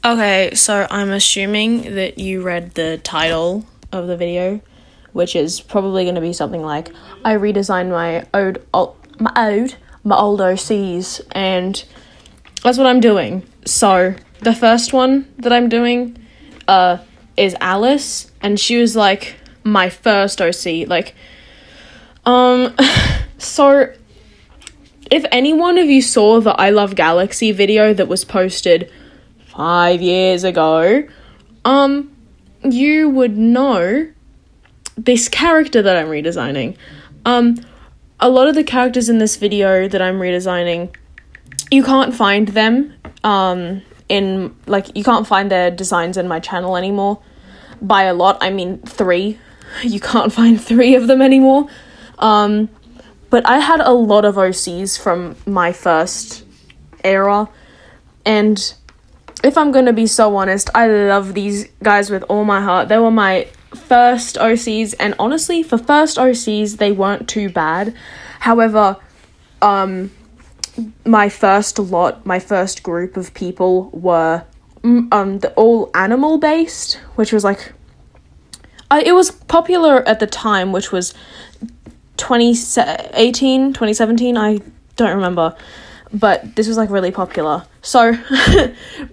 Okay, so I'm assuming that you read the title of the video, which is probably going to be something like, I redesigned my old OCs, and that's what I'm doing. So, the first one that I'm doing, is Alice, and she was, like, my first OC, like, so, if any one of you saw the I Love Galaxy video that was posted 5 years ago, you would know this character that I'm redesigning. A lot of the characters in this video that I'm redesigning, you can't find them, you can't find their designs in my channel anymore. By a lot, I mean 3. You can't find 3 of them anymore. But I had a lot of OCs from my first era, and if I'm gonna be so honest, I love these guys with all my heart. They were my first OCs, and honestly, for first OCs, they weren't too bad. However, my first group of people were all animal-based, which was like, it was popular at the time, which was 2017, I don't remember. But this was, like, really popular. So,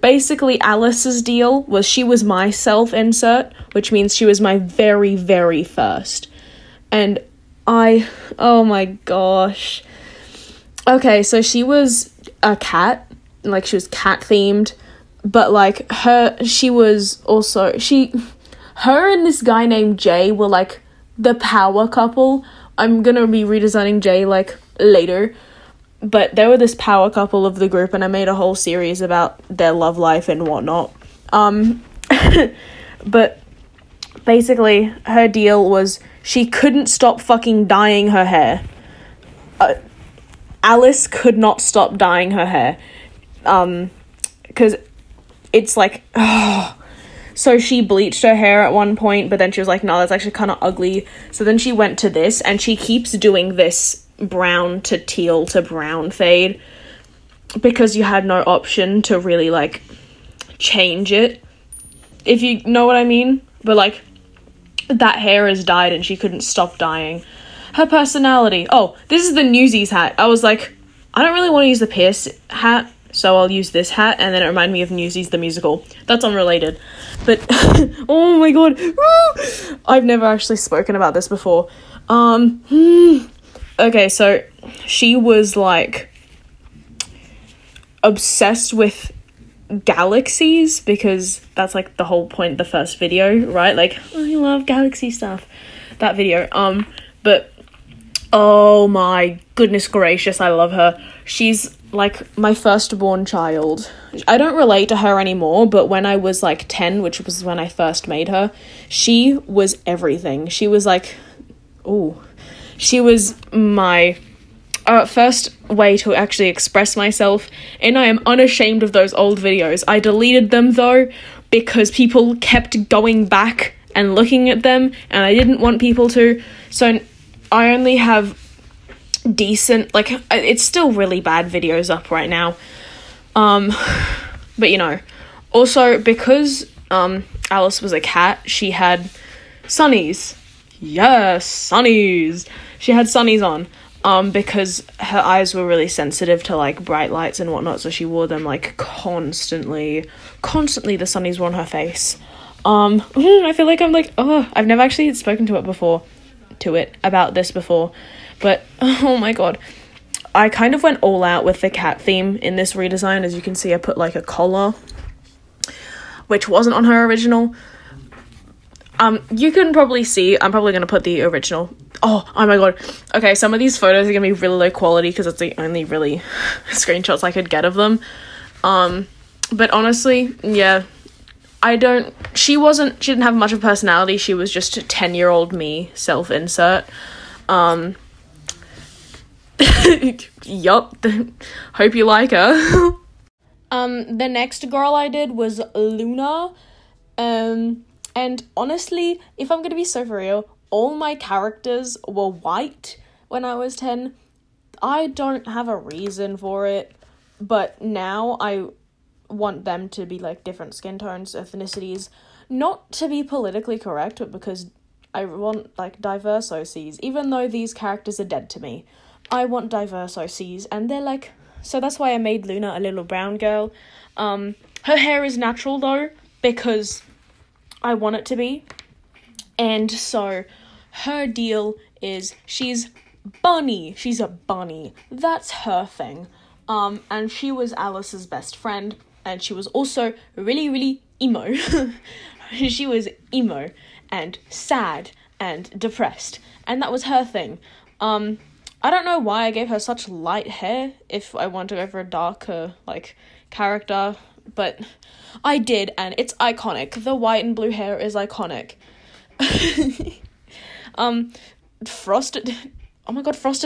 basically, Alice's deal was she was my self-insert, which means she was my very, very first. And oh my gosh. Okay, so she was a cat. Like, she was cat-themed. But, like, her and this guy named Jay were, like, the power couple. I'm gonna be redesigning Jay, like, later. But they were this power couple of the group, and I made a whole series about their love life and whatnot. But basically, her deal was she couldn't stop fucking dyeing her hair. Alice could not stop dyeing her hair. Because it's like, So she bleached her hair at one point, but then she was like, no, that's actually kind of ugly. So then she went to this, and she keeps doing this brown to teal to brown fade because you had no option to really, like, change it, if you know what I mean. But, like, that hair is dyed and she couldn't stop dyeing. Her personality. Oh, this is the Newsies hat. I was like, I don't really want to use the Pierce hat, so I'll use this hat, and then it reminded me of Newsies the musical. That's unrelated. But, oh my god. I've never actually spoken about this before. Okay, so she was, like, obsessed with galaxies, because that's, like, the whole point of the first video, right? Like, I love galaxy stuff. That video. But, oh my goodness gracious, I love her. She's, like, my firstborn child. I don't relate to her anymore, but when I was, like, 10, which was when I first made her, she was everything. She was, like, she was my first way to actually express myself, and I am unashamed of those old videos. I deleted them, though, because people kept going back and looking at them, and I didn't want people to, so I only have decent, like, it's still really bad videos up right now, but, you know, also, because, Alice was a cat, she had sunnies. Yes, sunnies! She had sunnies on, because her eyes were really sensitive to, like, bright lights and whatnot, so she wore them, like, constantly the sunnies were on her face. I feel like I'm like, I've never actually spoken to it about this before, but, oh my god, I kind of went all out with the cat theme in this redesign. As you can see, I put, like, a collar, which wasn't on her original. You can probably see, I'm probably going to put the original. Oh my god. Okay, some of these photos are going to be really low quality because it's the only really screenshots I could get of them. But honestly, yeah, she didn't have much of a personality. She was just a 10-year-old me, self-insert. Yup. Hope you like her. The next girl I did was Luna. And honestly, if I'm gonna be so for real, all my characters were white when I was 10. I don't have a reason for it, but now want them to be, like, different skin tones, ethnicities, not to be politically correct, but because I want, like, diverse OCs, even though these characters are dead to me. I want diverse OCs, and they're, like, so that's why I made Luna a little brown girl. Her hair is natural, though, because I want it to be, and so her deal is she's bunny. She's a bunny. That's her thing. And she was Alice's best friend, and she was also really, really emo. She was emo and sad and depressed, and that was her thing. I don't know why I gave her such light hair if I want to go for a darker, like, character, but I did, and it's iconic. The white and blue hair is iconic. Frosted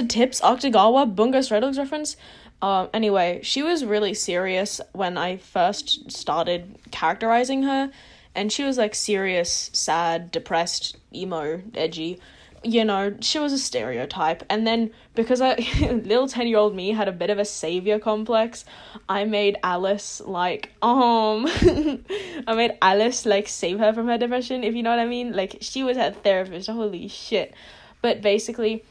Tips, Octogawa, Bungo Stray Dogs reference. Anyway, she was really serious when I first started characterizing her, and she was, like, serious, sad, depressed, emo, edgy. You know, she was a stereotype. And then, because little 10-year-old me had a bit of a savior complex, I made Alice, like, I made Alice, like, save her from her depression, if you know what I mean. Like, she was her therapist, holy shit. But basically,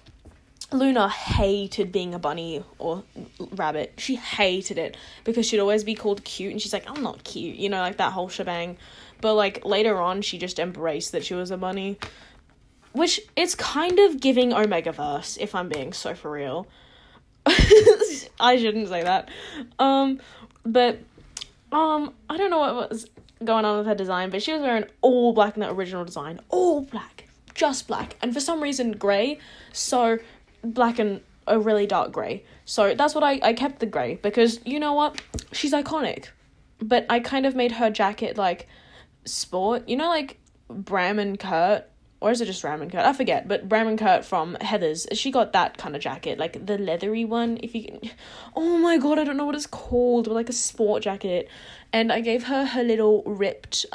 Luna hated being a bunny or rabbit. She hated it, because she'd always be called cute, and she's like, I'm not cute, you know, like, that whole shebang. But, like, later on, she just embraced that she was a bunny. Which, it's kind of giving Omegaverse, if I'm being so for real. I shouldn't say that. But, I don't know what was going on with her design, but she was wearing all black in the original design. All black. Just black. And for some reason, grey. So, black and a really dark grey. So, that's what I kept the grey, because, you know what? She's iconic. But I kind of made her jacket, like, sport. You know, like, Bram and Kurt? Or is it just Ram and Kurt? I forget, but Bram and Kurt from Heathers, she got that kind of jacket, like the leathery one, if you can. Oh my god, I don't know what it's called, but like a sport jacket. And I gave her little ripped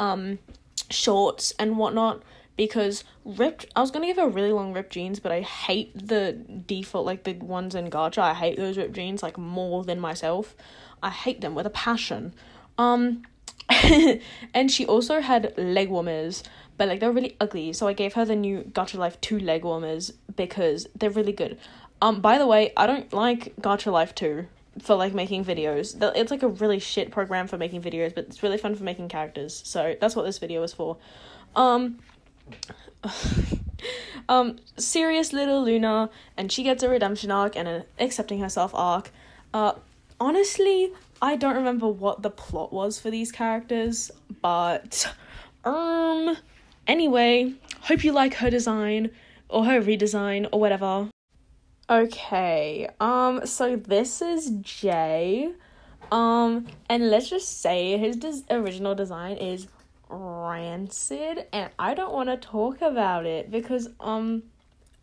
shorts and whatnot, because I was gonna give her really long ripped jeans, but I hate the default, like the ones in Gacha. I hate those ripped jeans, like, more than myself. I hate them with a passion. And she also had leg warmers, but, like, they're really ugly, so I gave her the new Gacha Life 2 leg warmers, because they're really good. By the way, I don't like Gacha Life 2 for, like, making videos. It's, like, a really shit program for making videos, but it's really fun for making characters, so that's what this video is for. Serious little Luna, and she gets a redemption arc and an accepting herself arc. Honestly, I don't remember what the plot was for these characters, but, anyway, hope you like her design, or her redesign, or whatever. Okay, so this is Jay, and let's just say his original design is rancid, and I don't want to talk about it, because, I'm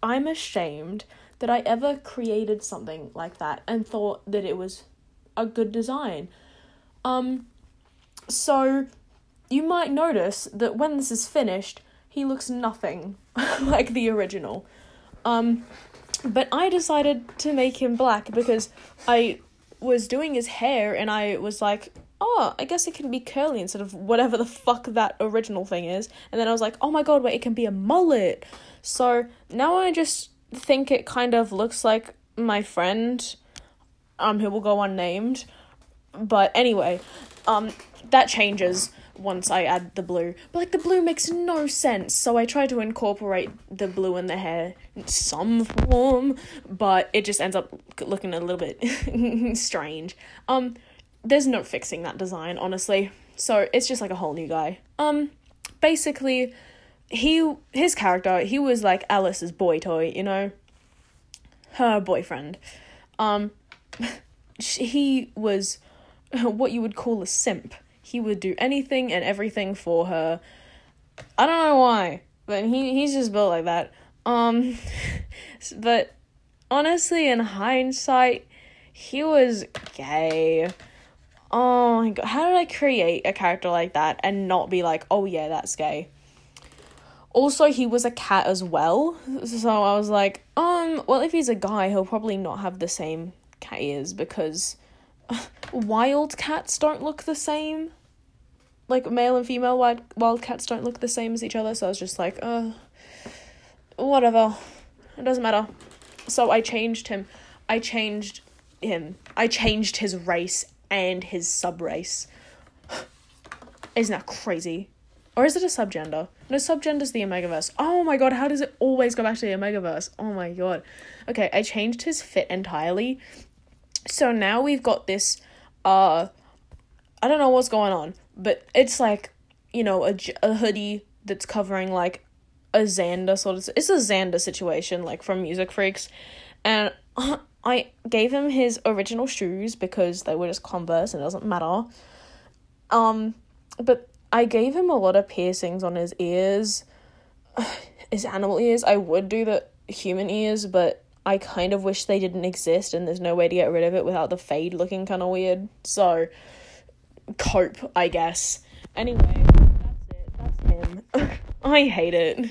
ashamed that I ever created something like that, and thought that it was a good design. So you might notice that when this is finished, he looks nothing like the original. But I decided to make him black because I was doing his hair and I was like, oh, I guess it can be curly instead of whatever the fuck that original thing is. And then I was like, oh my god, wait, it can be a mullet. So now I just think it kind of looks like my friend, who will go unnamed. But anyway, that changes once I add the blue. But, like, the blue makes no sense, so I try to incorporate the blue in the hair in some form, but it just ends up looking a little bit strange. There's no fixing that design, honestly, so it's just, like, a whole new guy. Basically, his character, he was, like, Alice's boy toy, you know? Her boyfriend. He was what you would call a simp. He would do anything and everything for her. I don't know why, but he's just built like that. But honestly, in hindsight, he was gay. Oh my god, how did I create a character like that and not be like, oh yeah, that's gay? Also, he was a cat as well, so I was like, well, if he's a guy, he'll probably not have the same cat ears, because wild cats don't look the same. Like, male and female wild cats don't look the same as each other, so I was just like, whatever. It doesn't matter. So I changed him. I changed his race and his sub-race. Isn't that crazy? Or is it a subgender? No, subgender's the Omegaverse. Oh my god, how does it always go back to the Omegaverse? Oh my god. Okay, I changed his fit entirely. So now we've got this, I don't know what's going on, but it's like, you know, a hoodie that's covering, like, a Xander sort of... It's a Xander situation, like, from Music Freaks. And I gave him his original shoes because they were just Converse and it doesn't matter. But I gave him a lot of piercings on his ears. His animal ears. I would do the human ears, but I kind of wish they didn't exist and there's no way to get rid of it without the fade looking kind of weird. So, cope, I guess. Anyway, that's it. That's him. I hate it.